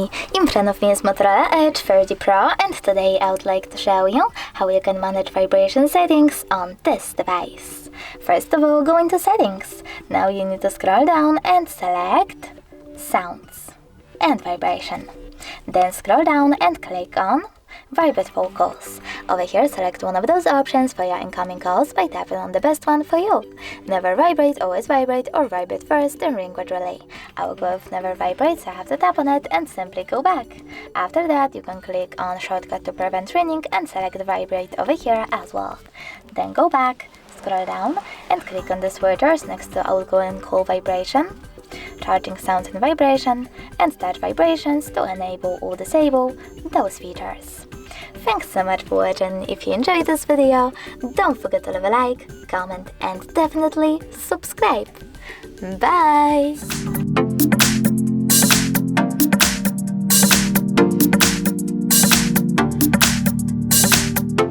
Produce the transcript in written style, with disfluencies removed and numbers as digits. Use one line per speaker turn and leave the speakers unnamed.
me. In front of me is Motorola Edge 30 Pro, and today I would like to show you how you can manage vibration settings on this device. First of all, go into Settings. Now you need to scroll down and select Sounds and Vibration. Then scroll down and click on Vibrate Vocals. Over here, select one of those options for your incoming calls by tapping on the best one for you. Never vibrate, always vibrate, or vibrate first and ring gradually. I will go with never vibrate, so I have to tap on it and simply go back. After that, you can click on Shortcut to prevent ringing and select vibrate over here as well. Then go back, scroll down, and click on the switchers next to outgoing call vibration, charging sound and vibration, and start vibrations to enable or disable those features. Thanks so much for watching. If you enjoyed this video, don't forget to leave a like, comment, and definitely subscribe. Bye!